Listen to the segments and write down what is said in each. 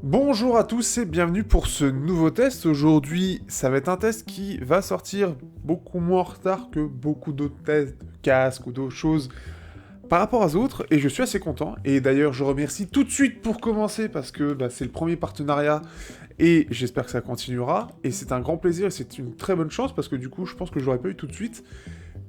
Bonjour à tous et bienvenue pour ce nouveau test. Aujourd'hui, ça va être un test qui va sortir beaucoup moins en retard que beaucoup d'autres tests de casques ou d'autres choses par rapport aux autres, et je suis assez content. Et d'ailleurs, je remercie tout de suite pour commencer parce que c'est le premier partenariat et j'espère que ça continuera. Et c'est un grand plaisir et c'est une très bonne chance parce que du coup, je pense que je l'aurais pas eu tout de suite.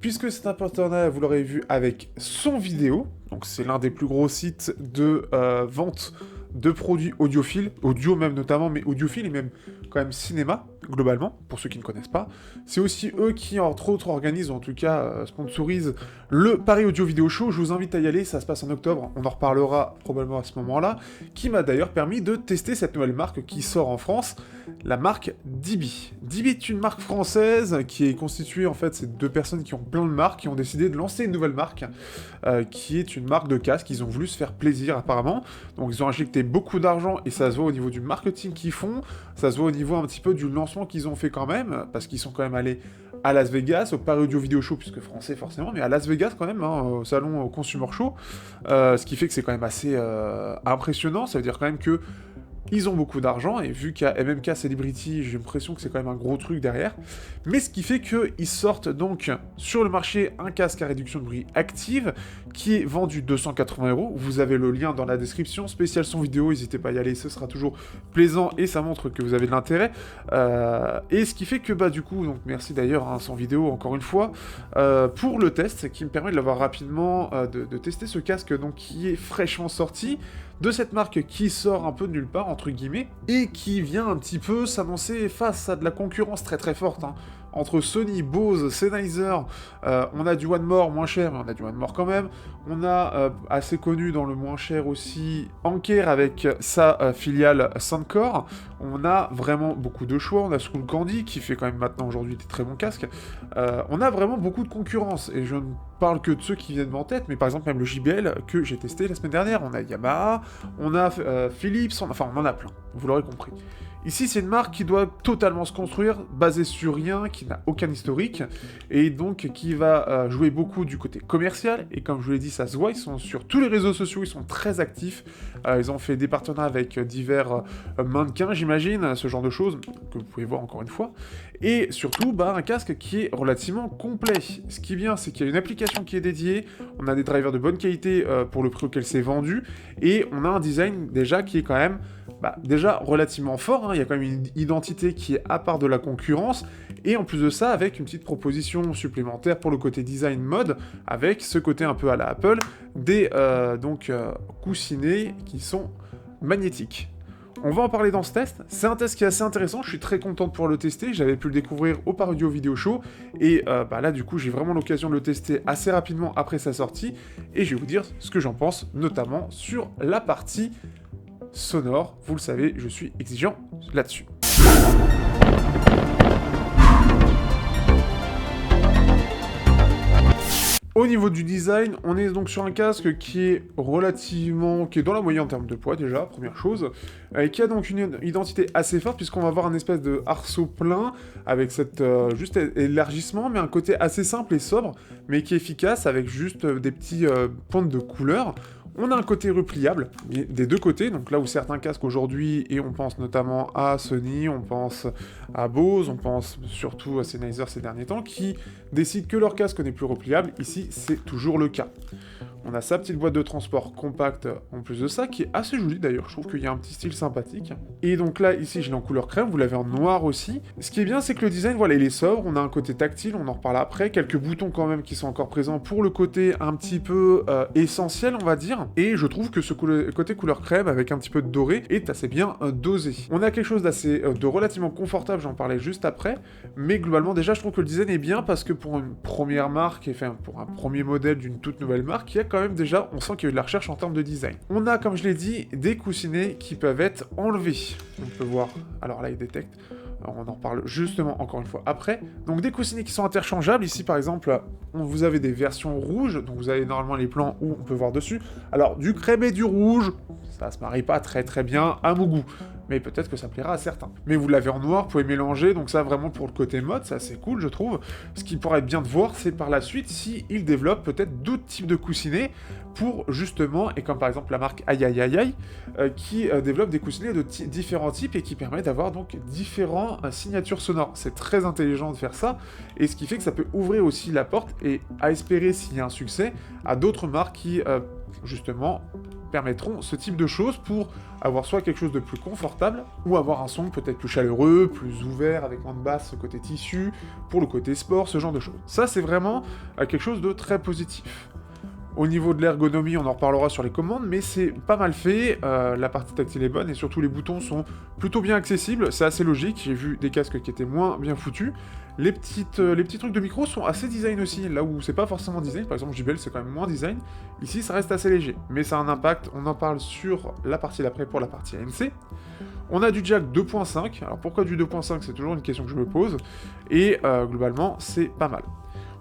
Puisque c'est un partenariat, vous l'aurez vu, avec Son Vidéo, donc c'est l'un des plus gros sites de vente de produits audiophiles, audio même notamment, mais audiophiles et même quand même cinéma, globalement, pour ceux qui ne connaissent pas. C'est aussi eux qui, entre autres, organisent, ou en tout cas sponsorisent, le Paris Audio Vidéo Show. Je vous invite à y aller, ça se passe en octobre, on en reparlera probablement à ce moment-là, qui m'a d'ailleurs permis de tester cette nouvelle marque qui sort en France, la marque Dibi. Dibi est une marque française qui est constituée, en fait, c'est deux personnes qui ont plein de marques, qui ont décidé de lancer une nouvelle marque, qui est une marque de casque. Ils ont voulu se faire plaisir, apparemment. Donc ils ont injecté beaucoup d'argent, et ça se voit au niveau du marketing qu'ils font, ça se voit au niveau un petit peu du lancement qu'ils ont fait quand même, parce qu'ils sont quand même allés à Las Vegas, au Paris Audio Video Show, puisque français forcément, mais à Las Vegas quand même, hein, au salon au Consumer Show, ce qui fait que c'est quand même assez impressionnant. Ça veut dire quand même que ils ont beaucoup d'argent, et vu qu'il y a MMK Celebrity, j'ai l'impression que c'est quand même un gros truc derrière. Mais ce qui fait qu'ils sortent donc sur le marché un casque à réduction de bruit active, qui est vendu 280 €. Vous avez le lien dans la description, spécial son vidéo, n'hésitez pas à y aller, ce sera toujours plaisant, et ça montre que vous avez de l'intérêt. Et ce qui fait que, du coup, donc merci d'ailleurs à son vidéo, encore une fois, pour le test, qui me permet de l'avoir rapidement, de tester ce casque, donc qui est fraîchement sorti, de cette marque qui sort un peu de nulle part, entre guillemets, et qui vient un petit peu s'annoncer face à de la concurrence très très forte, hein. Entre Sony, Bose, Sennheiser, on a du One More moins cher, mais on a du One More quand même. On a, assez connu dans le moins cher aussi, Anker avec sa filiale Soundcore. On a vraiment beaucoup de choix. On a Skullcandy qui fait quand même maintenant aujourd'hui des très bons casques. On a vraiment beaucoup de concurrence, et je ne parle que de ceux qui viennent en tête, mais par exemple même le JBL que j'ai testé la semaine dernière, on a Yamaha, on a Philips, enfin on en a plein, vous l'aurez compris. Ici, c'est une marque qui doit totalement se construire, basée sur rien, qui n'a aucun historique, et donc qui va jouer beaucoup du côté commercial, et comme je vous l'ai dit, ça se voit, ils sont sur tous les réseaux sociaux, ils sont très actifs, ils ont fait des partenariats avec divers mannequins, j'imagine, ce genre de choses, que vous pouvez voir encore une fois, et surtout, un casque qui est relativement complet. Ce qui est bien, c'est qu'il y a une application qui est dédiée, on a des drivers de bonne qualité pour le prix auquel c'est vendu, et on a un design déjà qui est quand même déjà relativement fort, hein. Il y a quand même une identité qui est à part de la concurrence, et en plus de ça, avec une petite proposition supplémentaire pour le côté design mode, avec ce côté un peu à la Apple, des coussinets qui sont magnétiques. On va en parler dans ce test, c'est un test qui est assez intéressant, je suis très content de pouvoir le tester, j'avais pu le découvrir au Paris Audio Video Show, et là du coup j'ai vraiment l'occasion de le tester assez rapidement après sa sortie, et je vais vous dire ce que j'en pense, notamment sur la partie sonore. Vous le savez, je suis exigeant là-dessus. Au niveau du design, on est donc sur un casque qui est dans la moyenne en termes de poids déjà, première chose, et qui a donc une identité assez forte, puisqu'on va avoir un espèce de arceau plein, avec cette juste élargissement, mais un côté assez simple et sobre, mais qui est efficace, avec juste des petits pointes de couleur. On a un côté repliable, des deux côtés, donc là où certains casques aujourd'hui, et on pense notamment à Sony, on pense à Bose, on pense surtout à Sennheiser ces derniers temps, qui décident que leur casque n'est plus repliable. Ici, c'est toujours le cas. On a sa petite boîte de transport compacte en plus de ça, qui est assez jolie d'ailleurs, je trouve qu'il y a un petit style sympathique. Et donc là, ici, je l'ai en couleur crème, vous l'avez en noir aussi. Ce qui est bien, c'est que le design, voilà, il est sobre, on a un côté tactile, on en reparle après, quelques boutons quand même qui sont encore présents pour le côté un petit peu essentiel, on va dire. Et je trouve que ce côté couleur crème, avec un petit peu de doré, est assez bien dosé. On a quelque chose de relativement confortable, j'en parlais juste après, mais globalement, déjà, je trouve que le design est bien, parce que pour une première marque, enfin, pour un premier modèle d'une toute nouvelle marque, il y a quand même déjà, on sent qu'il y a eu de la recherche en termes de design. On a, comme je l'ai dit, des coussinets qui peuvent être enlevés. On peut voir, alors là, il détecte. Alors, on en parle justement encore une fois après. Donc des coussinets qui sont interchangeables. Ici par exemple, vous avez des versions rouges, donc vous avez normalement les plans où on peut voir dessus. Alors du crème et du rouge, ça se marie pas très très bien à mon goût. mais peut-être que ça plaira à certains. Mais vous l'avez en noir, vous pouvez mélanger, donc ça vraiment pour le côté mode, c'est assez cool je trouve. Ce qui pourrait être bien de voir, c'est par la suite si il développe peut-être d'autres types de coussinets pour justement, et comme par exemple la marque Aïe Aïe Aïe Aïe, qui développe des coussinets de différents types et qui permet d'avoir donc différentes signatures sonores. C'est très intelligent de faire ça, et ce qui fait que ça peut ouvrir aussi la porte, et à espérer s'il y a un succès, à d'autres marques qui justement permettront ce type de choses pour avoir soit quelque chose de plus confortable, ou avoir un son peut-être plus chaleureux, plus ouvert, avec moins de basse côté tissu, pour le côté sport, ce genre de choses. Ça c'est vraiment quelque chose de très positif. Au niveau de l'ergonomie, on en reparlera sur les commandes, mais c'est pas mal fait, la partie tactile est bonne, et surtout les boutons sont plutôt bien accessibles, c'est assez logique, j'ai vu des casques qui étaient moins bien foutus. Les petits trucs de micro sont assez design aussi, là où c'est pas forcément design, par exemple JBL c'est quand même moins design, ici ça reste assez léger, mais ça a un impact, on en parle sur la partie d'après pour la partie ANC. On a du jack 2.5, alors pourquoi du 2.5 c'est toujours une question que je me pose, et globalement c'est pas mal.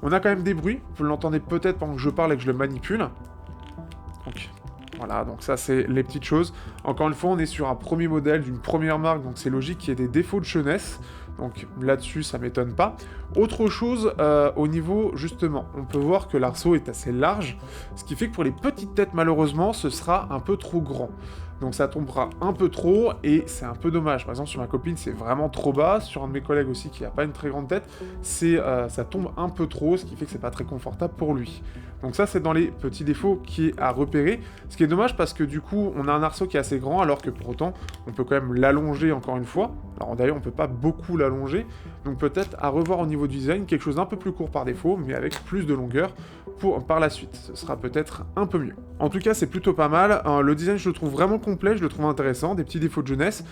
On a quand même des bruits, vous l'entendez peut-être pendant que je parle et que je le manipule. Donc voilà, donc ça c'est les petites choses. Encore une fois, on est sur un premier modèle d'une première marque, donc c'est logique qu'il y ait des défauts de jeunesse. Donc là-dessus, ça m'étonne pas. Autre chose, au niveau, justement, on peut voir que l'arceau est assez large, ce qui fait que pour les petites têtes, malheureusement, ce sera un peu trop grand. Donc ça tombera un peu trop, et c'est un peu dommage. Par exemple, sur ma copine, c'est vraiment trop bas. Sur un de mes collègues aussi, qui n'a pas une très grande tête, ça tombe un peu trop, ce qui fait que c'est pas très confortable pour lui. Donc ça, c'est dans les petits défauts qui est à repérer. Ce qui est dommage, parce que du coup, on a un arceau qui est assez grand, alors que pour autant, on peut quand même l'allonger encore une fois. Alors d'ailleurs, on peut pas beaucoup l'allonger, donc peut-être à revoir au niveau du design, quelque chose d'un peu plus court par défaut, mais avec plus de longueur par la suite. Ce sera peut-être un peu mieux. En tout cas, c'est plutôt pas mal. Le design, je le trouve vraiment complet, je le trouve intéressant, des petits défauts de jeunesse.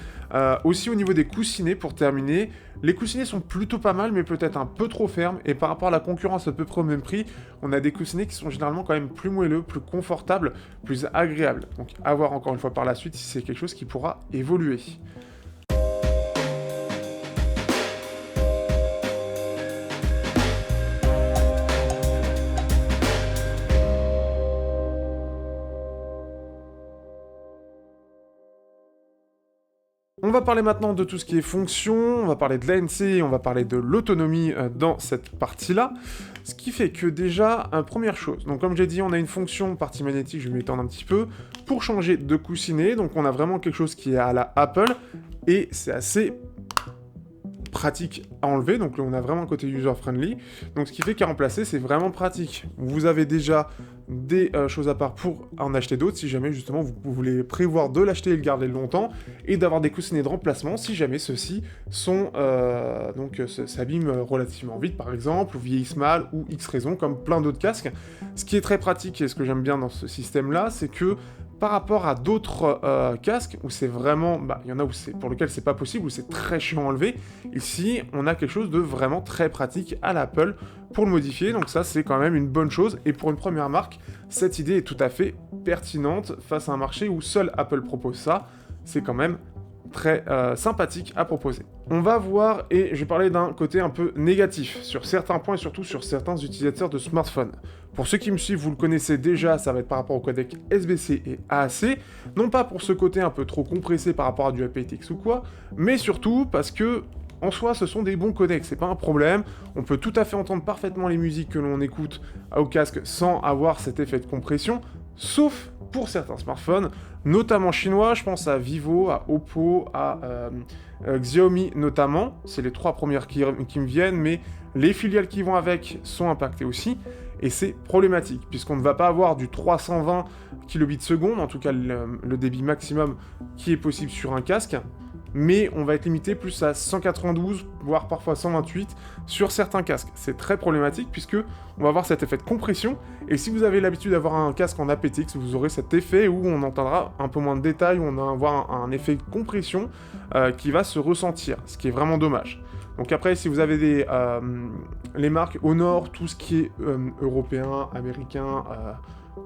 Aussi au niveau des coussinets, pour terminer, les coussinets sont plutôt pas mal, mais peut-être un peu trop fermes, et par rapport à la concurrence à peu près au même prix, on a des coussinets qui sont généralement quand même plus moelleux, plus confortables, plus agréables. Donc à voir encore une fois par la suite si c'est quelque chose qui pourra évoluer. On va parler maintenant de tout ce qui est fonction, on va parler de l'ANC, on va parler de l'autonomie dans cette partie-là. Ce qui fait que déjà, première chose, donc comme j'ai dit, on a une fonction partie magnétique, je vais m'étendre un petit peu, pour changer de coussinet, donc on a vraiment quelque chose qui est à la Apple, et c'est assez pratique à enlever, donc là on a vraiment un côté user-friendly, donc ce qui fait qu'à remplacer, c'est vraiment pratique. Vous avez déjà des choses à part pour en acheter d'autres, si jamais justement vous voulez prévoir de l'acheter et le garder longtemps, et d'avoir des coussinets de remplacement, si jamais ceux-ci sont, s'abîment relativement vite, par exemple, ou vieillissent mal, ou X raisons, comme plein d'autres casques. Ce qui est très pratique, et ce que j'aime bien dans ce système-là, c'est que par rapport à d'autres casques, où c'est vraiment, il y en a pour lequel c'est pas possible, où c'est très chiant à enlever, ici, on a quelque chose de vraiment très pratique à l'Apple pour le modifier, donc ça, c'est quand même une bonne chose, et pour une première marque, cette idée est tout à fait pertinente face à un marché où seul Apple propose ça, c'est quand même très sympathique à proposer. On va voir, et je vais parler d'un côté un peu négatif, sur certains points et surtout sur certains utilisateurs de smartphones. Pour ceux qui me suivent, vous le connaissez déjà, ça va être par rapport au codec SBC et AAC, non pas pour ce côté un peu trop compressé par rapport à du aptX ou quoi, mais surtout parce que, en soi, ce sont des bons codecs, c'est pas un problème, on peut tout à fait entendre parfaitement les musiques que l'on écoute au casque sans avoir cet effet de compression, sauf pour certains smartphones, notamment chinois, je pense à Vivo, à Oppo, à Xiaomi notamment, c'est les trois premières qui me viennent, mais les filiales qui vont avec sont impactées aussi, et c'est problématique, puisqu'on ne va pas avoir du 320 kbps, en tout cas le débit maximum qui est possible sur un casque, mais on va être limité plus à 192, voire parfois 128 sur certains casques. C'est très problématique puisque on va avoir cet effet de compression, et si vous avez l'habitude d'avoir un casque en aptX, vous aurez cet effet où on entendra un peu moins de détails, où on va avoir un effet de compression qui va se ressentir, ce qui est vraiment dommage. Donc après, si vous avez les marques Honor, tout ce qui est européen, américain,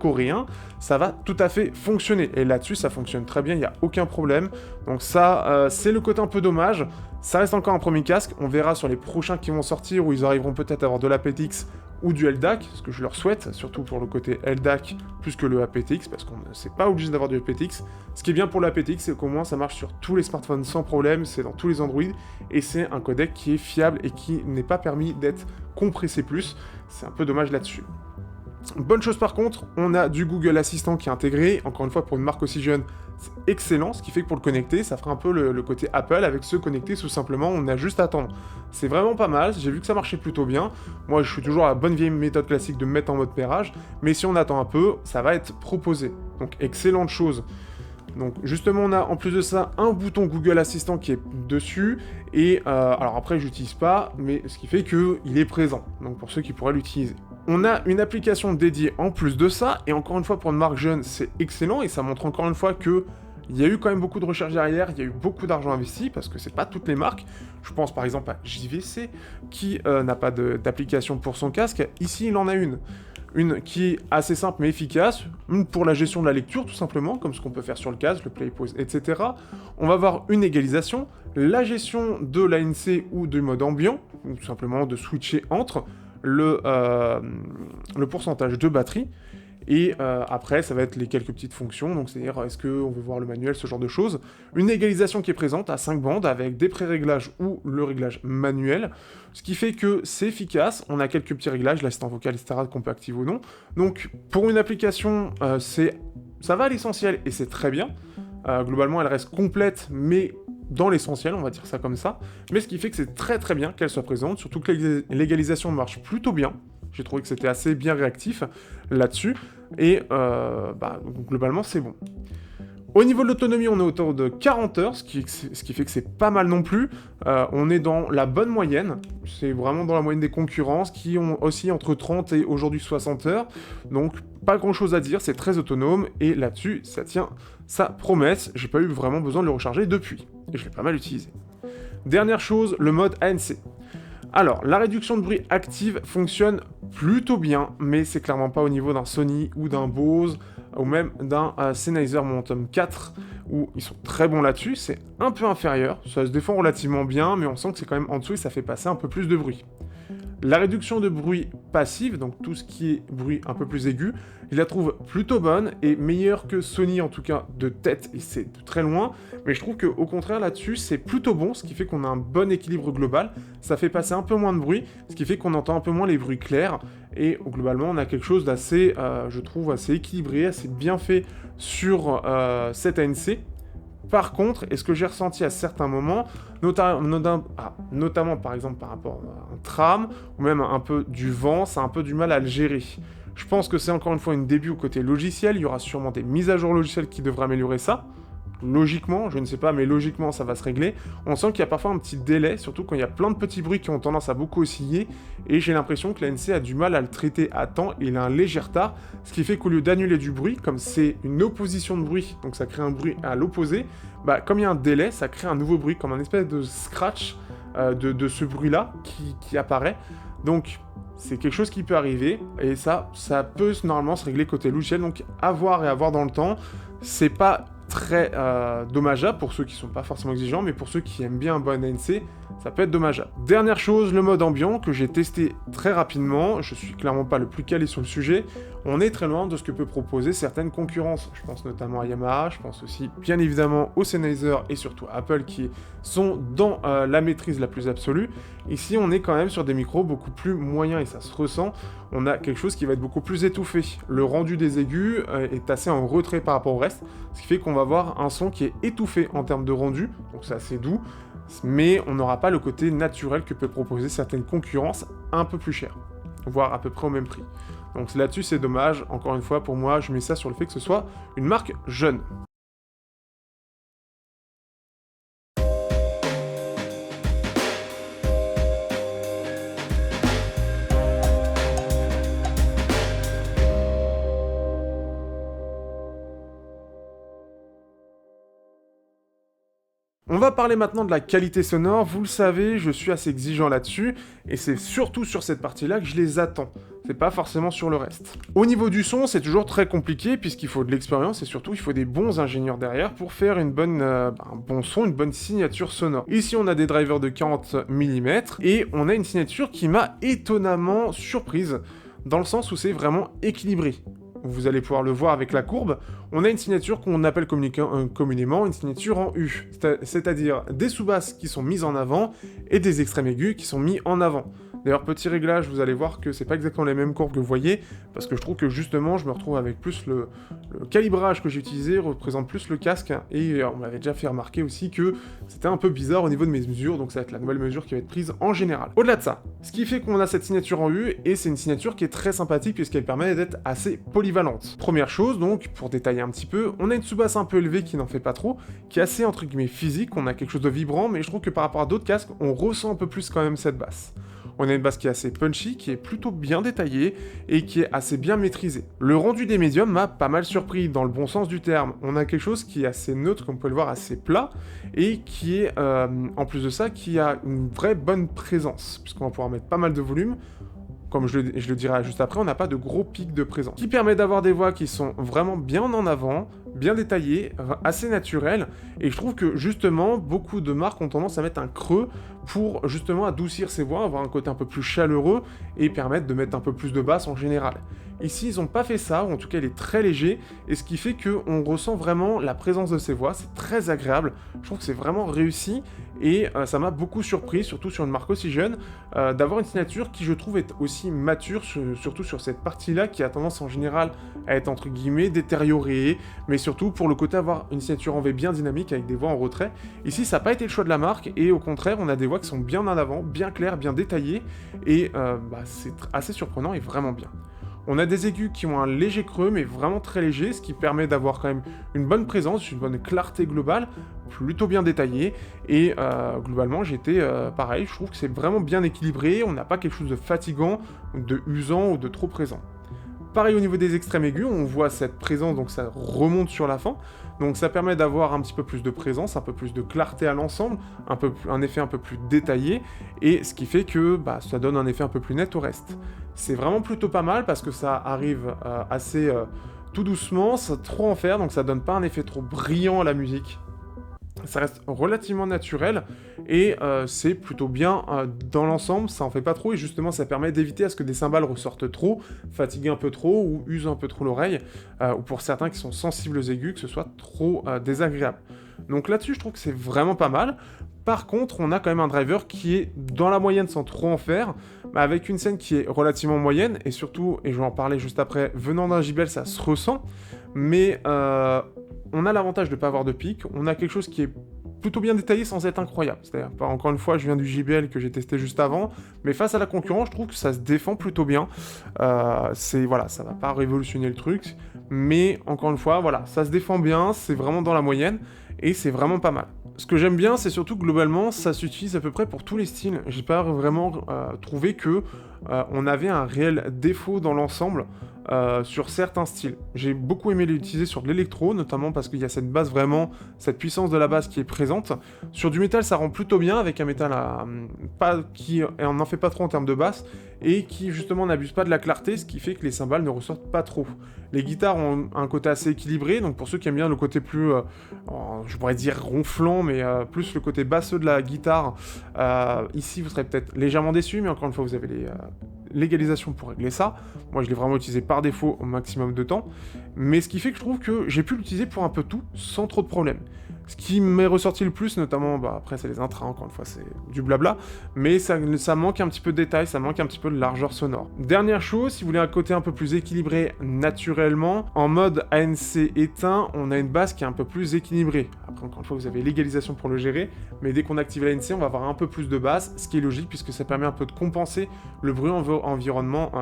coréen, ça va tout à fait fonctionner. Et là-dessus, ça fonctionne très bien, il n'y a aucun problème. Donc ça, c'est le côté un peu dommage. Ça reste encore un premier casque. On verra sur les prochains qui vont sortir, où ils arriveront peut-être à avoir de l'aptX ou du LDAC, ce que je leur souhaite, surtout pour le côté LDAC plus que le aptX, parce qu'on ne s'est pas obligé d'avoir du aptX. Ce qui est bien pour le aptX, c'est qu'au moins ça marche sur tous les smartphones sans problème, c'est dans tous les Android, et c'est un codec qui est fiable et qui n'est pas permis d'être compressé plus. C'est un peu dommage là-dessus. Bonne chose par contre, on a du Google Assistant qui est intégré, encore une fois pour une marque aussi jeune, c'est excellent, ce qui fait que pour le connecter, ça fera un peu le côté Apple avec se connecter tout simplement, on a juste à attendre. C'est vraiment pas mal, j'ai vu que ça marchait plutôt bien, moi je suis toujours à la bonne vieille méthode classique de me mettre en mode pairage, mais si on attend un peu, ça va être proposé, donc excellente chose. Donc justement on a en plus de ça un bouton Google Assistant qui est dessus, et alors après j'utilise pas, mais ce qui fait qu'il est présent, donc pour ceux qui pourraient l'utiliser. On a une application dédiée en plus de ça, et encore une fois pour une marque jeune c'est excellent, et ça montre encore une fois que il y a eu quand même beaucoup de recherche derrière, il y a eu beaucoup d'argent investi, parce que c'est pas toutes les marques. Je pense par exemple à JVC, qui n'a pas d'application pour son casque. Ici, il en a une. Une qui est assez simple mais efficace, une pour la gestion de la lecture tout simplement, comme ce qu'on peut faire sur le casque, le play, pause, etc. On va avoir une égalisation, la gestion de l'ANC ou du mode ambiant, ou tout simplement de switcher entre le pourcentage de batterie, et après ça va être les quelques petites fonctions, donc c'est-à-dire est-ce qu'on veut voir le manuel, ce genre de choses. Une égalisation qui est présente à 5 bandes avec des pré-réglages ou le réglage manuel, ce qui fait que c'est efficace, on a quelques petits réglages, l'assistant vocal, etc. qu'on peut activer ou non. Donc pour une application, ça va à l'essentiel et c'est très bien. Globalement elle reste complète mais dans l'essentiel, on va dire ça comme ça, mais ce qui fait que c'est très très bien qu'elle soit présente, surtout que l'égalisation marche plutôt bien. J'ai trouvé que c'était assez bien réactif là-dessus, et globalement c'est bon. Au niveau de l'autonomie, on est autour de 40 heures, ce qui fait que c'est pas mal non plus. On est dans la bonne moyenne, c'est vraiment dans la moyenne des concurrences, qui ont aussi entre 30 et aujourd'hui 60 heures, donc pas grand-chose à dire, c'est très autonome, et là-dessus, ça tient sa promesse, j'ai pas eu vraiment besoin de le recharger depuis, et je l'ai pas mal utilisé. Dernière chose, le mode ANC. Alors, la réduction de bruit active fonctionne plutôt bien, mais c'est clairement pas au niveau d'un Sony ou d'un Bose, ou même d'un Sennheiser Momentum 4, où ils sont très bons là-dessus, c'est un peu inférieur, ça se défend relativement bien, mais on sent que c'est quand même en dessous et ça fait passer un peu plus de bruit. La réduction de bruit passif, donc tout ce qui est bruit un peu plus aigu, je la trouve plutôt bonne et meilleure que Sony en tout cas de tête, et c'est de très loin, mais je trouve qu'au contraire là-dessus c'est plutôt bon, ce qui fait qu'on a un bon équilibre global, ça fait passer un peu moins de bruit, ce qui fait qu'on entend un peu moins les bruits clairs, et globalement on a quelque chose d'assez, je trouve, assez équilibré, assez bien fait sur cette ANC. Par contre, est-ce que j'ai ressenti à certains moments, notamment par exemple par rapport à un tram, ou même un peu du vent, ça a un peu du mal à le gérer. Je pense que c'est encore une fois une début au côté logiciel, il y aura sûrement des mises à jour logicielles qui devraient améliorer ça. Logiquement, je ne sais pas, mais logiquement ça va se régler. On sent qu'il y a parfois un petit délai, surtout quand il y a plein de petits bruits qui ont tendance à beaucoup osciller, et j'ai l'impression que l'ANC a du mal à le traiter à temps, et il a un léger retard, ce qui fait qu'au lieu d'annuler du bruit, comme c'est une opposition de bruit, donc ça crée un bruit à l'opposé, comme il y a un délai, ça crée un nouveau bruit, comme un espèce de scratch de ce bruit-là qui apparaît. Donc c'est quelque chose qui peut arriver, et ça peut normalement se régler côté logiciel, donc à voir dans le temps. C'est pas très dommageable pour ceux qui sont pas forcément exigeants, mais pour ceux qui aiment bien un bon ANC, ça peut être dommageable. Dernière chose, le mode ambiant que j'ai testé très rapidement, je suis clairement pas le plus calé sur le sujet, on est très loin de ce que peut proposer certaines concurrences. Je pense notamment à Yamaha, je pense aussi bien évidemment au Sennheiser et surtout à Apple qui sont dans la maîtrise la plus absolue. Ici on est quand même sur des micros beaucoup plus moyens et ça se ressent, on a quelque chose qui va être beaucoup plus étouffé. Le rendu des aigus est assez en retrait par rapport au reste, ce qui fait qu'on va avoir un son qui est étouffé en termes de rendu, donc c'est assez doux, mais on n'aura pas le côté naturel que peut proposer certaines concurrences un peu plus chères, voire à peu près au même prix. Donc là-dessus c'est dommage, encore une fois pour moi je mets ça sur le fait que ce soit une marque jeune. On va parler maintenant de la qualité sonore, vous le savez, je suis assez exigeant là-dessus, et c'est surtout sur cette partie-là que je les attends. c'est pas forcément sur le reste. Au niveau du son, c'est toujours très compliqué puisqu'il faut de l'expérience et surtout il faut des bons ingénieurs derrière pour faire un bon son, une bonne signature sonore. Ici on a des drivers de 40 mm et on a une signature qui m'a étonnamment surprise dans le sens où c'est vraiment équilibré. Vous allez pouvoir le voir avec la courbe, on a une signature qu'on appelle communément une signature en U, c'est-à-dire des sous-basses qui sont mises en avant et des extrêmes aigus qui sont mis en avant. D'ailleurs, petit réglage, vous allez voir que c'est pas exactement les mêmes courbes que vous voyez, parce que je trouve que justement, je me retrouve avec plus le calibrage que j'ai utilisé représente plus le casque, et on m'avait déjà fait remarquer aussi que c'était un peu bizarre au niveau de mes mesures, donc ça va être la nouvelle mesure qui va être prise en général. Au-delà de ça, ce qui fait qu'on a cette signature en U, et c'est une signature qui est très sympathique puisqu'elle permet d'être assez polyvalente. Première chose, donc, pour détailler un petit peu, on a une sous-basse un peu élevée qui n'en fait pas trop, qui est assez entre guillemets physique, on a quelque chose de vibrant, mais je trouve que par rapport à d'autres casques, on ressent un peu plus quand même cette basse. On a une basse qui est assez punchy, qui est plutôt bien détaillée et qui est assez bien maîtrisée. Le rendu des médiums m'a pas mal surpris, dans le bon sens du terme. On a quelque chose qui est assez neutre, comme vous pouvez le voir, assez plat, et qui est, en plus de ça, qui a une vraie bonne présence, puisqu'on va pouvoir mettre pas mal de volume. Comme je le dirai juste après, on n'a pas de gros pics de présence. Qui permet d'avoir des voix qui sont vraiment bien en avant, bien détaillées, assez naturelles, et je trouve que justement, beaucoup de marques ont tendance à mettre un creux pour justement adoucir ces voix, avoir un côté un peu plus chaleureux, et permettre de mettre un peu plus de basse en général. Ici, ils n'ont pas fait ça, ou en tout cas, il est très léger, et ce qui fait qu'on ressent vraiment la présence de ces voix, c'est très agréable, je trouve que c'est vraiment réussi, et ça m'a beaucoup surpris, surtout sur une marque aussi jeune, d'avoir une signature qui, je trouve, est aussi mature, surtout sur cette partie-là, qui a tendance en général à être, entre guillemets, détériorée, mais surtout pour le côté avoir une signature en V bien dynamique, avec des voix en retrait. Ici, ça n'a pas été le choix de la marque, et au contraire, on a des voix qui sont bien en avant, bien claires, bien détaillées, et c'est assez surprenant et vraiment bien. On a des aigus qui ont un léger creux, mais vraiment très léger, ce qui permet d'avoir quand même une bonne présence, une bonne clarté globale, plutôt bien détaillée, et globalement j'étais pareil, je trouve que c'est vraiment bien équilibré, on n'a pas quelque chose de fatigant, de usant ou de trop présent. Pareil au niveau des extrêmes aigus, on voit cette présence, donc ça remonte sur la fin, donc ça permet d'avoir un petit peu plus de présence, un peu plus de clarté à l'ensemble, un effet un peu plus détaillé, et ce qui fait que ça donne un effet un peu plus net au reste. C'est vraiment plutôt pas mal parce que ça arrive assez tout doucement, sans trop en faire, donc ça donne pas un effet trop brillant à la musique. Ça reste relativement naturel et c'est plutôt bien dans l'ensemble, ça en fait pas trop et justement ça permet d'éviter à ce que des cymbales ressortent trop, fatiguent un peu trop ou usent un peu trop l'oreille ou pour certains qui sont sensibles aux aigus que ce soit trop désagréable. Donc là-dessus je trouve que c'est vraiment pas mal. Par contre, on a quand même un driver qui est dans la moyenne sans trop en faire, avec une scène qui est relativement moyenne, et surtout, et je vais en parler juste après, venant d'un JBL, ça se ressent, mais on a l'avantage de ne pas avoir de pic, on a quelque chose qui est plutôt bien détaillé sans être incroyable. C'est-à-dire, encore une fois, je viens du JBL que j'ai testé juste avant, mais face à la concurrence, je trouve que ça se défend plutôt bien. Voilà, ça va pas révolutionner le truc, mais encore une fois, voilà, ça se défend bien, c'est vraiment dans la moyenne, et c'est vraiment pas mal. Ce que j'aime bien, c'est surtout que globalement, ça s'utilise à peu près pour tous les styles. J'ai pas vraiment trouvé que on avait un réel défaut dans l'ensemble sur certains styles. J'ai beaucoup aimé l'utiliser sur de l'électro, notamment parce qu'il y a cette basse vraiment, cette puissance de la basse qui est présente. Sur du métal, ça rend plutôt bien, avec un métal qui n'en fait pas trop en termes de basse, et qui justement n'abuse pas de la clarté, ce qui fait que les cymbales ne ressortent pas trop. Les guitares ont un côté assez équilibré, donc pour ceux qui aiment bien le côté plus, je pourrais dire ronflant, mais plus le côté basseux de la guitare, ici vous serez peut-être légèrement déçus, mais encore une fois vous avez l'égalisation pour régler ça. Moi je l'ai vraiment utilisé par défaut au maximum de temps, mais ce qui fait que je trouve que j'ai pu l'utiliser pour un peu tout, sans trop de problèmes. Ce qui m'est ressorti le plus, notamment, après c'est les intras, encore une fois c'est du blabla, mais ça manque un petit peu de détail, ça manque un petit peu de largeur sonore. Dernière chose, si vous voulez un côté un peu plus équilibré naturellement, en mode ANC éteint, on a une basse qui est un peu plus équilibrée. Après encore une fois vous avez l'égalisation pour le gérer, mais dès qu'on active l'ANC on va avoir un peu plus de basse, ce qui est logique puisque ça permet un peu de compenser le bruit environnement,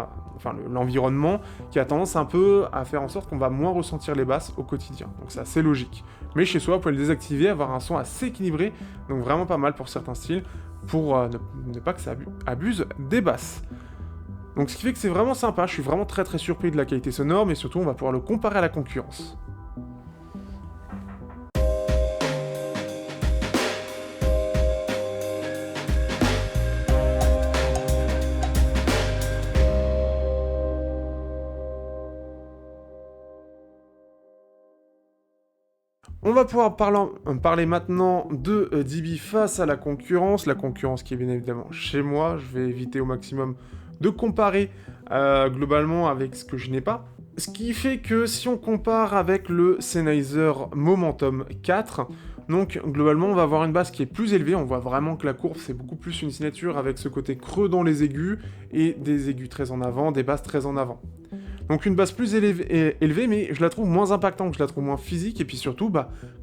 l'environnement qui a tendance un peu à faire en sorte qu'on va moins ressentir les basses au quotidien. Donc c'est assez logique. Mais chez soi, vous pouvez le désactiver, avoir un son assez équilibré, donc vraiment pas mal pour certains styles, pour ne pas que ça abuse des basses. Donc ce qui fait que c'est vraiment sympa, je suis vraiment très très surpris de la qualité sonore, mais surtout on va pouvoir le comparer à la concurrence. va pouvoir parler maintenant de DB face à la concurrence qui est bien évidemment chez moi. Je vais éviter au maximum de comparer globalement avec ce que je n'ai pas. Ce qui fait que si on compare avec le Sennheiser Momentum 4, donc globalement on va avoir une basse qui est plus élevée, on voit vraiment que la courbe c'est beaucoup plus une signature avec ce côté creux dans les aigus et des aigus très en avant, des basses très en avant. Donc une basse plus élevée, mais je la trouve moins impactante, je la trouve moins physique, et puis surtout,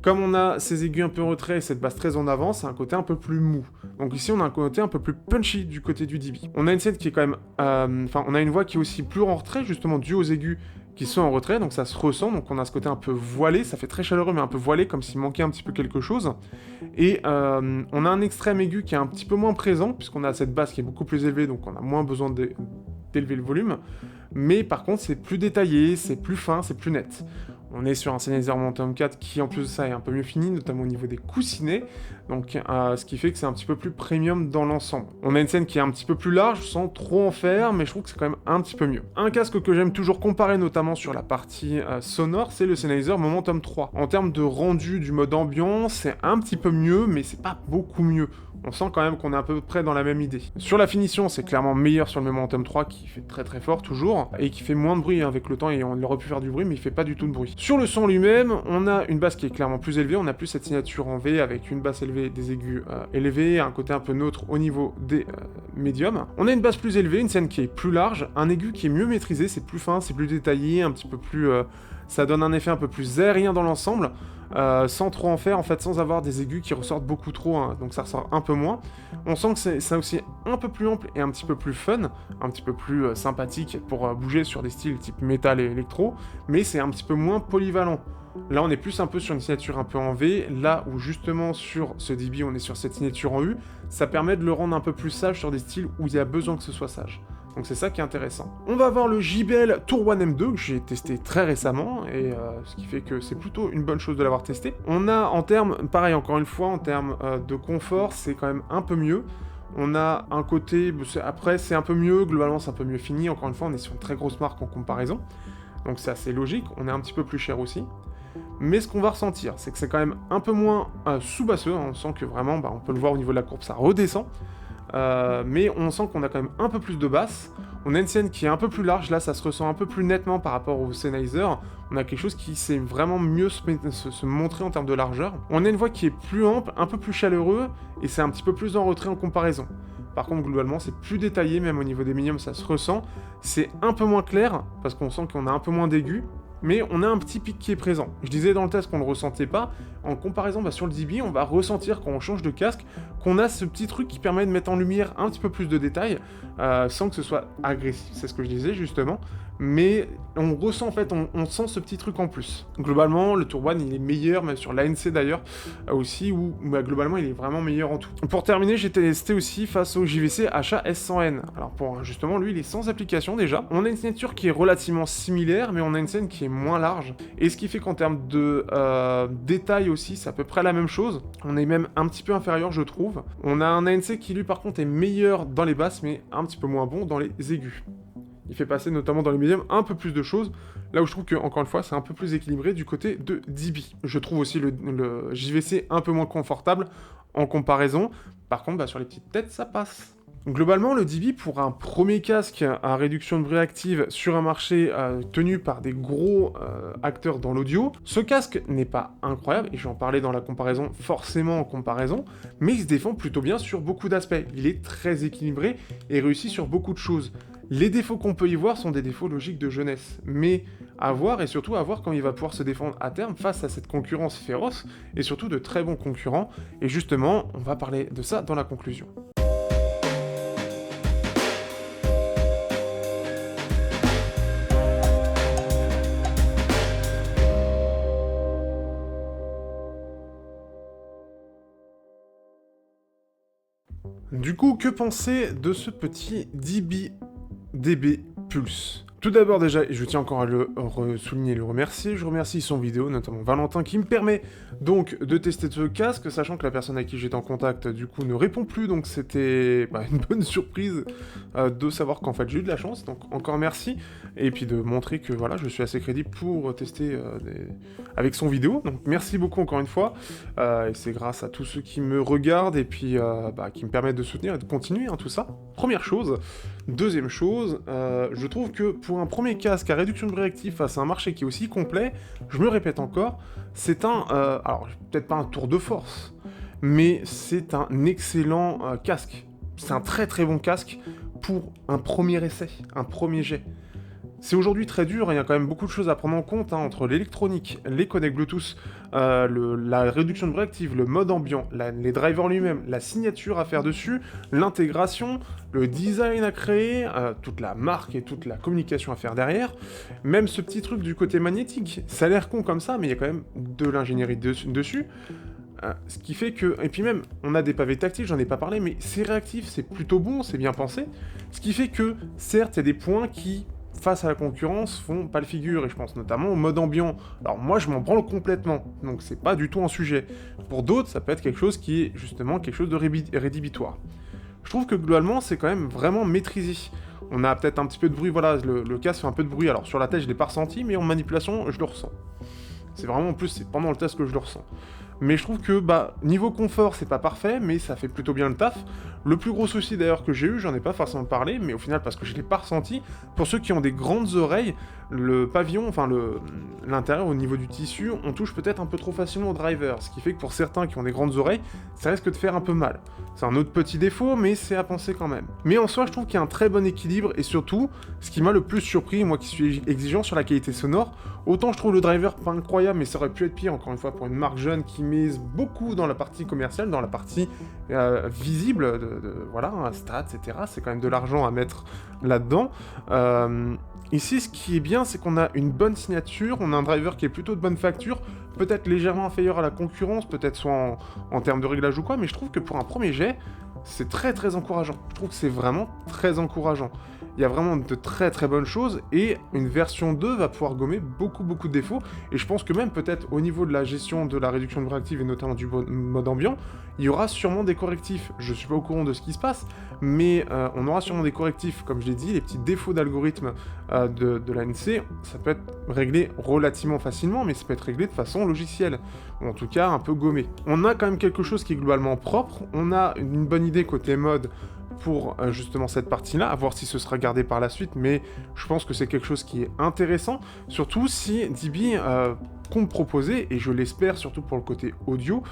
comme on a ces aigus un peu en retrait et cette basse très en avant, c'est un côté un peu plus mou. Donc ici, on a un côté un peu plus punchy du côté du DB. On a une scène qui est quand même... on a une voix qui est aussi plus en retrait, justement, due aux aigus qui sont en retrait, donc ça se ressent, donc on a ce côté un peu voilé, ça fait très chaleureux, mais un peu voilé, comme s'il manquait un petit peu quelque chose. Et on a un extrême aigu qui est un petit peu moins présent, puisqu'on a cette basse qui est beaucoup plus élevée, donc on a moins besoin d'élever le volume. Mais par contre, c'est plus détaillé, c'est plus fin, c'est plus net. On est sur un Sennheiser Momentum 4 qui, en plus de ça, est un peu mieux fini, notamment au niveau des coussinets, donc ce qui fait que c'est un petit peu plus premium dans l'ensemble. On a une scène qui est un petit peu plus large, sans trop en faire, mais je trouve que c'est quand même un petit peu mieux. Un casque que j'aime toujours comparer, notamment sur la partie sonore, c'est le Sennheiser Momentum 3. En termes de rendu du mode ambiant, c'est un petit peu mieux, mais c'est pas beaucoup mieux. On sent quand même qu'on est à peu près dans la même idée. Sur la finition, c'est clairement meilleur sur le Momentum 3, qui fait très très fort toujours, et qui fait moins de bruit avec le temps, et on aurait pu faire du bruit, mais il fait pas du tout de bruit. Sur le son lui-même, on a une basse qui est clairement plus élevée, on a plus cette signature en V, avec une basse élevée, des aigus élevés, un côté un peu neutre au niveau des médiums. On a une basse plus élevée, une scène qui est plus large, un aigu qui est mieux maîtrisé, c'est plus fin, c'est plus détaillé, un petit peu plus... ça donne un effet un peu plus aérien dans l'ensemble, sans trop en faire, en fait, sans avoir des aigus qui ressortent beaucoup trop, hein, donc ça ressort un peu moins. On sent que c'est aussi un peu plus ample et un petit peu plus fun, un petit peu plus sympathique pour bouger sur des styles type métal et électro, mais c'est un petit peu moins polyvalent. Là, on est plus un peu sur une signature un peu en V, là où justement sur ce DB, on est sur cette signature en U, ça permet de le rendre un peu plus sage sur des styles où il y a besoin que ce soit sage. Donc c'est ça qui est intéressant. On va avoir le JBL Tour One M2 que j'ai testé très récemment, et ce qui fait que c'est plutôt une bonne chose de l'avoir testé. On a en termes, pareil encore une fois, en termes de confort, c'est quand même un peu mieux. On a un côté, après c'est un peu mieux, globalement c'est un peu mieux fini, encore une fois on est sur une très grosse marque en comparaison, donc c'est assez logique, on est un petit peu plus cher aussi. Mais ce qu'on va ressentir, c'est que c'est quand même un peu moins sous-basseux, hein, on sent que vraiment, on peut le voir au niveau de la courbe, ça redescend. Mais on sent qu'on a quand même un peu plus de basse. On a une scène qui est un peu plus large, là ça se ressent un peu plus nettement par rapport au Sennheiser. On a quelque chose qui sait vraiment mieux se montrer en termes de largeur. On a une voix qui est plus ample, un peu plus chaleureux, et c'est un petit peu plus en retrait en comparaison. Par contre, globalement, c'est plus détaillé, même au niveau des médiums, ça se ressent. C'est un peu moins clair, parce qu'on sent qu'on a un peu moins d'aigus, mais on a un petit pic qui est présent. Je disais dans le test qu'on ne le ressentait pas. En comparaison, sur le DB, on va ressentir quand on change de casque qu'on a ce petit truc qui permet de mettre en lumière un petit peu plus de détails, sans que ce soit agressif, c'est ce que je disais justement. Mais on ressent en fait, on sent ce petit truc en plus. Globalement, le Tour One il est meilleur, même sur l'ANC d'ailleurs, aussi, où globalement il est vraiment meilleur en tout. Pour terminer, j'ai testé aussi face au JVC HA-S100N. Alors justement, lui il est sans application déjà. On a une signature qui est relativement similaire, mais on a une scène qui est moins large. Et ce qui fait qu'en termes de détails aussi, c'est à peu près la même chose. On est même un petit peu inférieur, je trouve. On a un ANC qui lui par contre est meilleur dans les basses, mais un petit peu moins bon dans les aigus. Il fait passer notamment dans les médiums un peu plus de choses, là où je trouve que, encore une fois, c'est un peu plus équilibré du côté de DB. Je trouve aussi le JVC un peu moins confortable en comparaison. Par contre, sur les petites têtes, ça passe. Globalement, le DB, pour un premier casque à réduction de bruit active sur un marché tenu par des gros acteurs dans l'audio, ce casque n'est pas incroyable, et je vais en parler dans la comparaison, forcément en comparaison, mais il se défend plutôt bien sur beaucoup d'aspects. Il est très équilibré et réussit sur beaucoup de choses. Les défauts qu'on peut y voir sont des défauts logiques de jeunesse, mais à voir, et surtout à voir quand il va pouvoir se défendre à terme face à cette concurrence féroce, et surtout de très bons concurrents, et justement, on va parler de ça dans la conclusion. Du coup, que penser de ce petit DB Pulse ? Tout d'abord déjà, et je tiens encore à le souligner et le remercier, je remercie son vidéo, notamment Valentin, qui me permet donc de tester ce casque, sachant que la personne à qui j'étais en contact, du coup, ne répond plus, donc c'était une bonne surprise de savoir qu'en fait j'ai eu de la chance, donc encore merci, et puis de montrer que voilà, je suis assez crédible pour tester avec son vidéo, donc merci beaucoup encore une fois, et c'est grâce à tous ceux qui me regardent, et puis qui me permettent de soutenir et de continuer, tout ça, première chose. Deuxième chose, je trouve que pour un premier casque à réduction de bruit actif face à un marché qui est aussi complet, je me répète encore, c'est alors peut-être pas un tour de force, mais c'est un excellent casque. C'est un très très bon casque pour un premier essai, un premier jet. C'est aujourd'hui très dur, il y a quand même beaucoup de choses à prendre en compte, entre l'électronique, les codecs Bluetooth, la réduction de bruit active, le mode ambiant, les drivers lui-même, la signature à faire dessus, l'intégration, le design à créer, toute la marque et toute la communication à faire derrière, même ce petit truc du côté magnétique, ça a l'air con comme ça, mais il y a quand même de l'ingénierie dessus. Ce qui fait que... Et puis même, on a des pavés tactiles, j'en ai pas parlé, mais c'est réactif, c'est plutôt bon, c'est bien pensé. Ce qui fait que, certes, il y a des points qui, face à la concurrence, font pas le figure, et je pense notamment au mode ambiant. Alors moi, je m'en branle complètement, donc c'est pas du tout un sujet. Pour d'autres, ça peut être quelque chose qui est justement quelque chose de rédhibitoire. Je trouve que globalement, c'est quand même vraiment maîtrisé. On a peut-être un petit peu de bruit, voilà, le casque fait un peu de bruit, alors sur la tête, je l'ai pas ressenti, mais en manipulation, je le ressens. C'est vraiment, en plus, c'est pendant le test que je le ressens. Mais je trouve que, niveau confort, c'est pas parfait, mais ça fait plutôt bien le taf. Le plus gros souci d'ailleurs que j'ai eu, j'en ai pas forcément parlé, mais au final, parce que je l'ai pas ressenti, pour ceux qui ont des grandes oreilles, le pavillon, enfin l'intérieur au niveau du tissu, on touche peut-être un peu trop facilement au driver, ce qui fait que pour certains qui ont des grandes oreilles, ça risque de faire un peu mal. C'est un autre petit défaut, mais c'est à penser quand même. Mais en soi, je trouve qu'il y a un très bon équilibre, et surtout, ce qui m'a le plus surpris, moi qui suis exigeant sur la qualité sonore, autant je trouve le driver pas incroyable, mais ça aurait pu être pire, encore une fois, pour une marque jeune qui mise beaucoup dans la partie commerciale, dans la partie visible, voilà, stats, etc. C'est quand même de l'argent à mettre là-dedans. Ici, ce qui est bien, c'est qu'on a une bonne signature, on a un driver qui est plutôt de bonne facture, peut-être légèrement inférieur à la concurrence, peut-être soit en termes de réglage ou quoi, mais je trouve que pour un premier jet, c'est très très encourageant. Je trouve que c'est vraiment très encourageant. Il y a vraiment de très très bonnes choses, et une version 2 va pouvoir gommer beaucoup de défauts, et je pense que même peut-être au niveau de la gestion de la réduction de bruit active, et notamment du mode ambiant, il y aura sûrement des correctifs. Je suis pas au courant de ce qui se passe, mais on aura sûrement des correctifs, comme je l'ai dit, les petits défauts d'algorithme de l'ANC, ça peut être réglé relativement facilement, mais ça peut être réglé de façon logicielle, ou en tout cas un peu gommé. On a quand même quelque chose qui est globalement propre, on a une bonne idée côté mode pour justement cette partie-là, à voir si ce sera gardé par la suite, mais je pense que c'est quelque chose qui est intéressant, surtout si DB compte proposer, et je l'espère surtout pour le côté audio,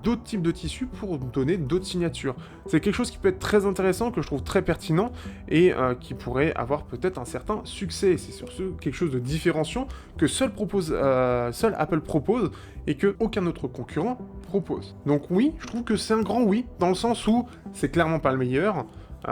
d'autres types de tissus pour donner d'autres signatures. C'est quelque chose qui peut être très intéressant, que je trouve très pertinent, et qui pourrait avoir peut-être un certain succès. C'est sur ce quelque chose de différenciant que seul Apple propose, et que aucun autre concurrent propose. Donc oui, je trouve que c'est un grand oui, dans le sens où c'est clairement pas le meilleur,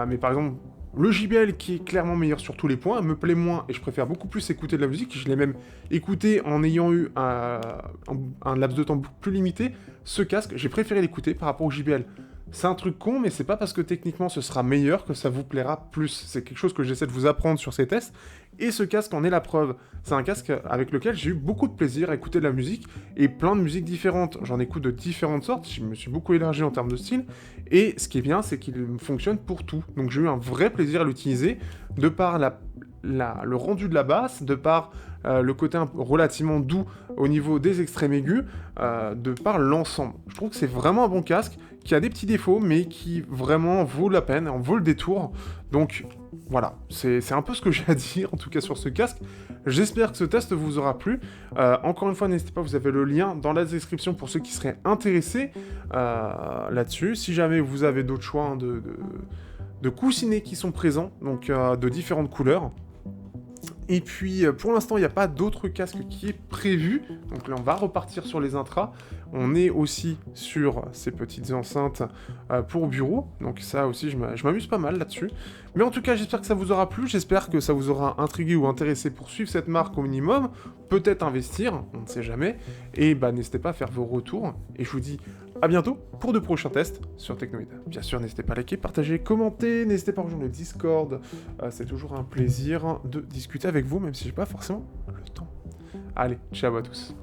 mais par exemple, le JBL, qui est clairement meilleur sur tous les points, me plaît moins, et je préfère beaucoup plus écouter de la musique. Je l'ai même écouté en ayant eu un laps de temps plus limité. Ce casque, j'ai préféré l'écouter par rapport au JBL. C'est un truc con, mais c'est pas parce que techniquement ce sera meilleur que ça vous plaira plus. C'est quelque chose que j'essaie de vous apprendre sur ces tests, et ce casque en est la preuve. C'est un casque avec lequel j'ai eu beaucoup de plaisir à écouter de la musique, et plein de musiques différentes. J'en écoute de différentes sortes, je me suis beaucoup élargi en termes de style, et ce qui est bien, c'est qu'il fonctionne pour tout. Donc j'ai eu un vrai plaisir à l'utiliser, de par le rendu de la basse, de par le côté relativement doux au niveau des extrêmes aigus, de par l'ensemble. Je trouve que c'est vraiment un bon casque, qui a des petits défauts, mais qui vraiment vaut la peine, en vaut le détour. Donc voilà, c'est un peu ce que j'ai à dire, en tout cas sur ce casque. J'espère que ce test vous aura plu. Encore une fois, n'hésitez pas, vous avez le lien dans la description pour ceux qui seraient intéressés là-dessus. Si jamais vous avez d'autres choix de coussinets qui sont présents, donc de différentes couleurs. Et puis, pour l'instant, il n'y a pas d'autre casque qui est prévu. Donc là, on va repartir sur les intras. On est aussi sur ces petites enceintes pour bureau. Donc ça aussi, je m'amuse pas mal là-dessus. Mais en tout cas, j'espère que ça vous aura plu. J'espère que ça vous aura intrigué ou intéressé pour suivre cette marque au minimum. Peut-être investir, on ne sait jamais. Et n'hésitez pas à faire vos retours. Et je vous dis à bientôt pour de prochains tests sur Technoïd. Bien sûr, n'hésitez pas à liker, partager, commenter, n'hésitez pas à rejoindre le Discord. C'est toujours un plaisir de discuter avec vous, même si j'ai pas forcément le temps. Allez, ciao à tous.